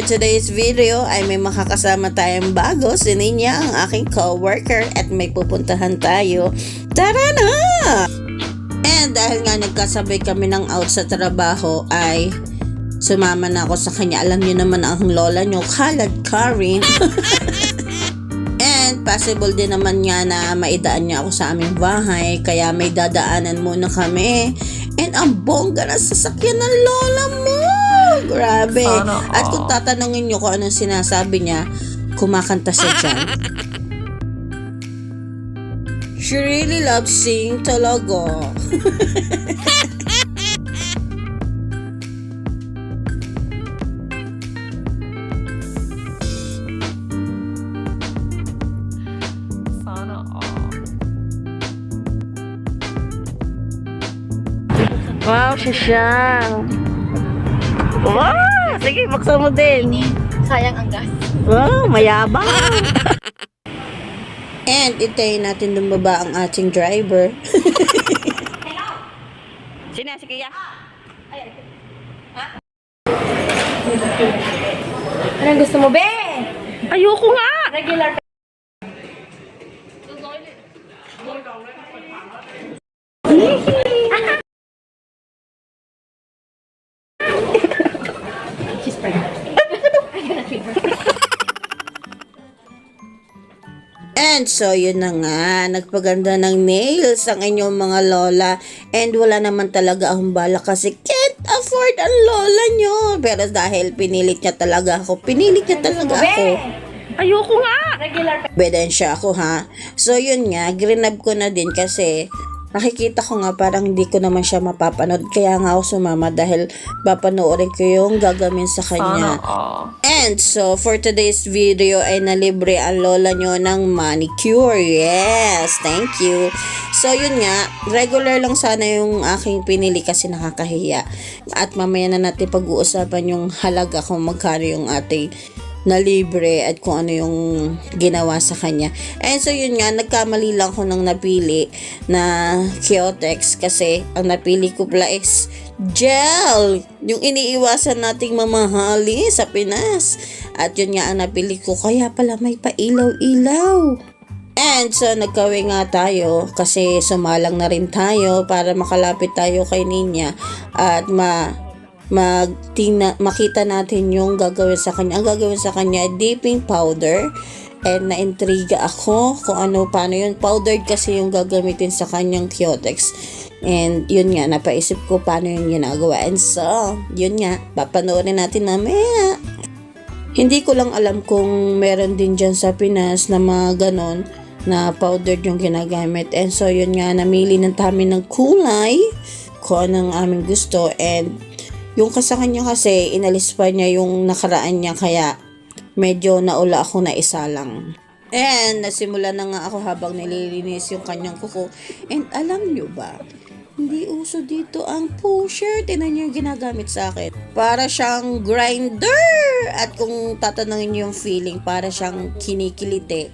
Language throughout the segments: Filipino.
today's video ay may makakasama tayong bago, si Ninya, ang aking co-worker, at may pupuntahan tayo. Tara na! And dahil nga nagkasabay kami ng out sa trabaho ay sumama na ako sa kanya. Alam niyo naman ang lola niyo, Khalad Karin. And possible din naman nga na maidaan niya ako sa aming bahay, kaya may dadaanan muna kami. And ang bongga na sasakyan ng lola mo! Grabe! At kung tatanungin niyo kung anong sinasabi niya, kumakanta siya dyan. She really loves sing talaga. Wow, sisyang. Wow! Sige, buksan mo din. Sayang ang gas. Wow, mayabang. And itayin natin lumaba ang ating driver. Sino? Si Kuya? Anong gusto mo, be? Ayoko nga! Regular. She's pregnant. And so, yun na nga, nagpaganda ng nails ang inyong mga lola. And wala naman talaga akong bala kasi can't afford ang lola nyo. Pero dahil pinilit niya talaga ako, Ayoko nga! Regular. Bedensya ako ha. So yun nga, grinab ko na din kasi nakikita ko nga parang hindi ko naman siya mapapanood. Kaya nga ako sumama dahil papanoorin ko yung gagawin sa kanya. And so, for today's video ay nalibre ang lola nyo ng manicure. Yes, thank you. So, yun nga, regular lang sana yung aking pinili kasi nakakahiya. At mamaya na natin pag-uusapan yung halaga kung magkano yung ating na libre at kung ano yung ginawa sa kanya. And so yun nga, nagkamali lang ako ng napili na Kyotex kasi ang napili ko pala is gel, yung iniiwasan nating mamahali sa Pinas. At yun nga ang napili ko, kaya pala may pailaw-ilaw. And so nagkawi nga tayo kasi sumalang na rin tayo para makalapit tayo kay Ninya at makita natin yung gagawin sa kanya. Ang gagawin sa kanya, dipping powder. And na-intriga ako kung paano yun. Powdered kasi yung gagamitin sa kanyang Kyotex. And yun nga, napaisip ko paano yung ginagawa. And so, yun nga, papanoorin natin mamaya. Hindi ko lang alam kung meron din dyan sa Pinas na mga ganon na powdered yung ginagamit. And so, yun nga, namili ng kami ng kulay kung anong aming gusto. And yung kasakan niya kasi, inalis pa niya yung nakaraan niya, kaya medyo naula ako na isa lang. And nasimula na nga ako habang nililinis yung kanyang kuko. And alam nyo ba, hindi uso dito ang pusher. Tinan nyo yung ginagamit sa akin. Para siyang grinder. At kung tatanungin nyo yung feeling, para siyang kinikiliti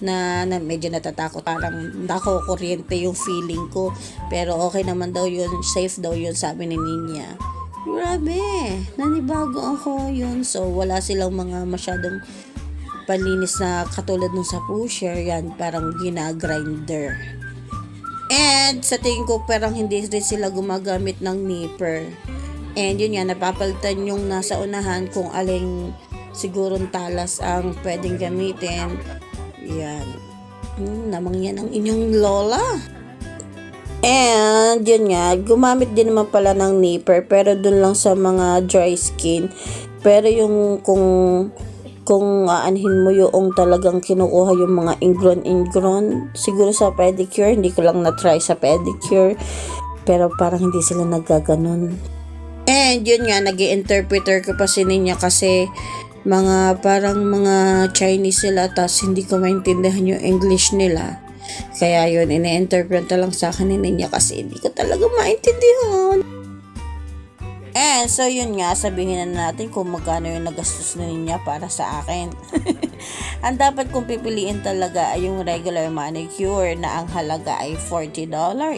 na medyo natatakot. Parang nakukuryente yung feeling ko. Pero okay naman daw yun, safe daw yun, sabi ni Ninya. Grabe, nanibago ako yun. So, wala silang mga masyadong panlinis na katulad nung sa pusher. Yan, parang ginagrinder. And sa tingin ko, parang hindi rin sila gumagamit ng nipper. And yun yan, napapalitan yung nasa unahan kung aling sigurong talas ang pwedeng gamitin. Yan. Namang yan ang inyong lola. And yun nga, gumamit din naman pala ng nipper pero dun lang sa mga dry skin. Pero yung kung aanhin mo yung talagang kinukuha yung mga ingron, siguro sa pedicure, hindi ko lang na-try sa pedicure. Pero parang hindi sila naggaganon. And yun nga, nag-i-interpreter ko pa si Ninya kasi parang mga Chinese sila, tas hindi ko maintindihan yung English nila. Kaya yun, ini-interpret lang sa akin ni Ninya kasi hindi ko talaga maintindihan. And so yun nga, sabihin na natin kung magkano yung nagastos na niya para sa akin. Ang dapat kong pipiliin talaga ay yung regular manicure na ang halaga ay $40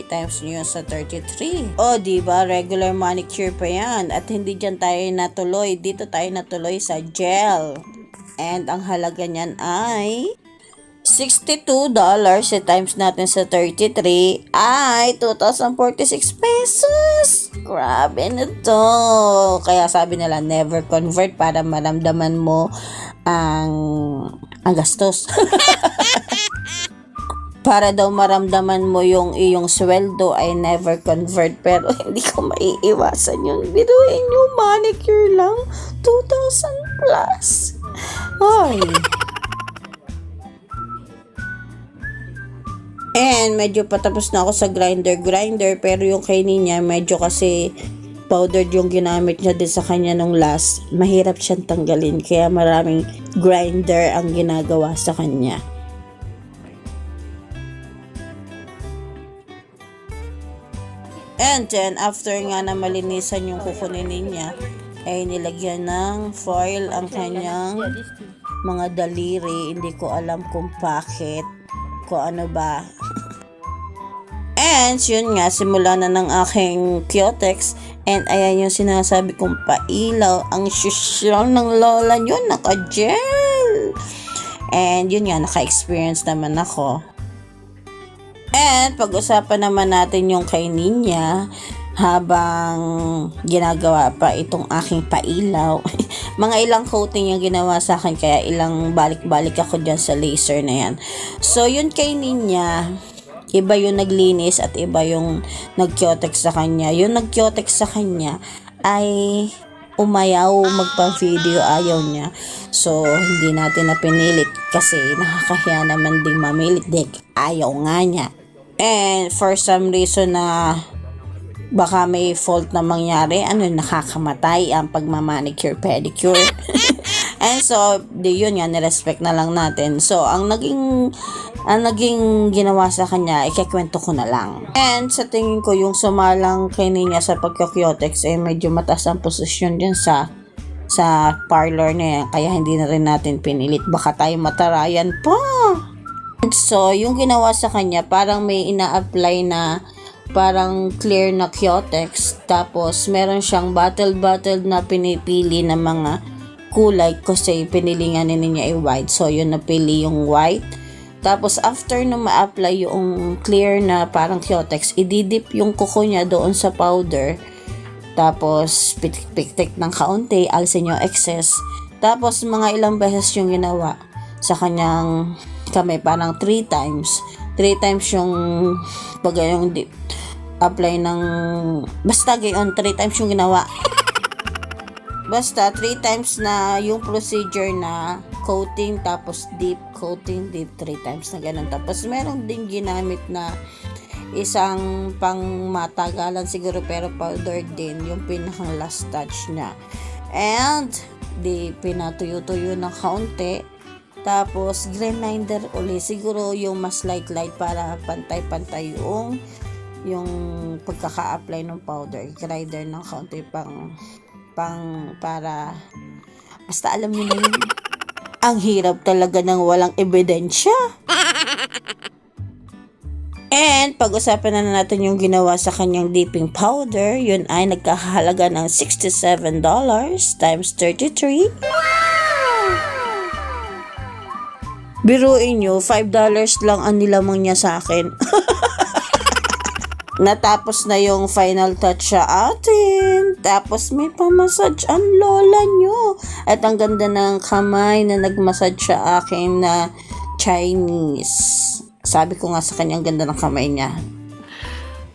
times nyo sa 33. O diba, regular manicure pa yan. At hindi dyan tayo natuloy. Dito tayo natuloy sa gel. And ang halaga niyan ay $62 times natin sa 33 ay 2,046 pesos. Grabe na to. Kaya sabi nila never convert para maramdaman mo ang gastos. Para daw maramdaman mo yung iyong sweldo ay never convert, pero hindi ko maiiwasan yun. Biruin nyo, manicure lang 2,000 plus. Ay. And medyo patapos na ako sa grinder, pero yung kay niya medyo kasi powdered yung ginamit niya din sa kanya nung last. Mahirap siyang tanggalin kaya maraming grinder ang ginagawa sa kanya. And then after nga na malinisan yung kukunin niya, ay nilagyan ng foil ang kanyang mga daliri. Hindi ko alam kung bakit, kung ano ba. And yun nga, simula na ng aking Kyotex. And ayan yung sinasabi kong pailaw. Ang social ng lola nyo, naka-gel. And yun nga, naka-experience naman ako. And pag-usapan naman natin yung kay Ninya habang ginagawa pa itong aking pailaw. Mga ilang coating yung ginawa sa akin, kaya ilang balik-balik ako dyan sa laser na yan. So yun kay Ninya, iba yung naglinis at iba yung nag-Kyotex sa kanya. Yung nag-Kyotex sa kanya ay umayaw magpa-video, ayaw niya. So, hindi natin na pinilit kasi nakakahiya naman ding mamilit. Ayaw nga niya. And for some reason na baka may fault na mangyari, nakakamatay ang pagmamanicure, pedicure. And so, yun nga, nirespect na lang natin. So, ang naging ginawa sa kanya, ikikwento ko na lang. And sa tingin ko, yung sumalang kay Ninya sa pagka-Kyotex, medyo mataas ang posisyon dyan sa parlor na yan. Kaya hindi na rin natin pinilit. Baka tayo matarayan pa. And so, yung ginawa sa kanya, parang may ina-apply na parang clear na Kyotex. Tapos, meron siyang bottle na pinipili na mga kulay kasi pinili nga niya ay white. So, yun napili yung white. Tapos, after na ma-apply yung clear na parang Kyotex, ididip yung kuko niya doon sa powder. Tapos, pitik-pitik ng kaunti, alisin yung excess. Tapos, mga ilang beses yung ginawa sa kanyang kamay, parang 3 times. 3 times yung yung apply ng, basta gayon, 3 times yung ginawa. Basta 3 times na yung procedure na coating, tapos deep, coating, deep, 3 times na ganun. Tapos meron din ginamit na isang pang matagalan siguro, pero powder din, yung pinakang last touch na. And pinatuyo-tuyo ng kaunti. Tapos grinder uli, siguro yung mas light para pantay-pantay yung pagkaka-apply ng powder. Grinder ng kaunti para basta alam niyo na yun. Ang hirap talaga ng walang ebidensya. And pag-usapan na natin yung ginawa sa kanyang dipping powder. Yun ay nagkahalaga ng $67 times 33. Biruin nyo, $5 lang ang nilamang niya sa akin. Natapos na yung final touch sa atin. Tapos may pamassage ang lola nyo. At ang ganda ng kamay na nagmassage sa akin na Chinese. Sabi ko nga sa kanya, ang ganda ng kamay niya.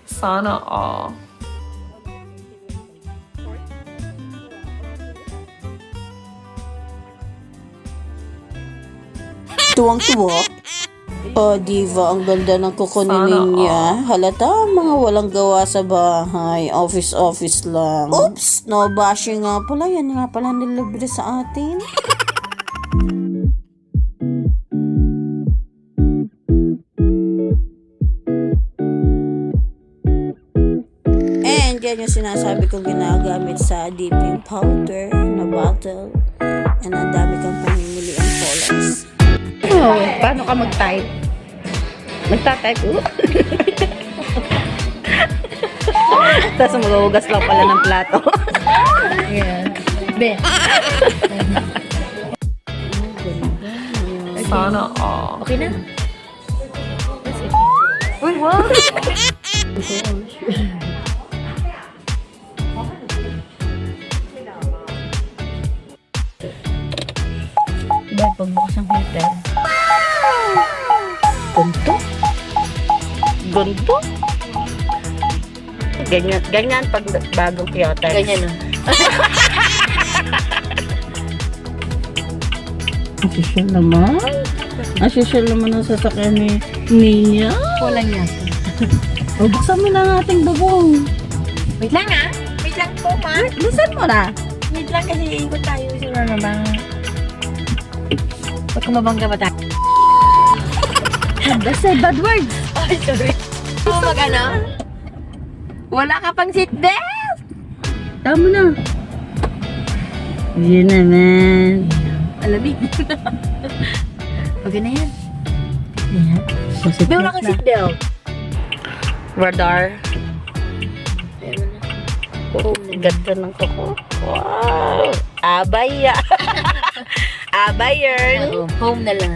Sana all. Tuwang-tuwa. Oh, diva, ang ganda ng kukunin niya. Halata, mga walang gawa sa bahay. Office lang. Oops, no bashing nga pala. Yan nga pala nilibre sa atin. yan yung sinasabi kong ginagamit sa dipping powder na bottle. And ang dami kang pamimili ang colors. Oh, paano ka mag-type? Magta-type ko? Tapos maghuhugas lang pala ng plato. Yeah. Be. Sana all. Okay na? Uy, wow! Diba, pagbukas ang heater. Ganto? Ganto? Ganyan pag bagong Kyotex. Ganyan na. Asosyal naman. Asosyal naman ang sasakyan ni Nina. Walang yata. O, buksan mo na ang ating dugong. Wait lang ah. Wait lang po, ma. Buksan mo na. Wait lang kasi ikot tayo. Sino na bang... Pag kumabangga ba tayo? That's a bad word. Ay, sorry. Oh, mag-ano? Wala ka pang seatbelt! Tama na. Yun naman. Alamig. Okay na yan. Yan. May wala kang seatbelt. Radar. Oh, ganda ng kuko. Wow. Abay. Abay yun. Oo, home na lang.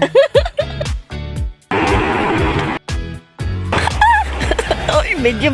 Oy, medyo.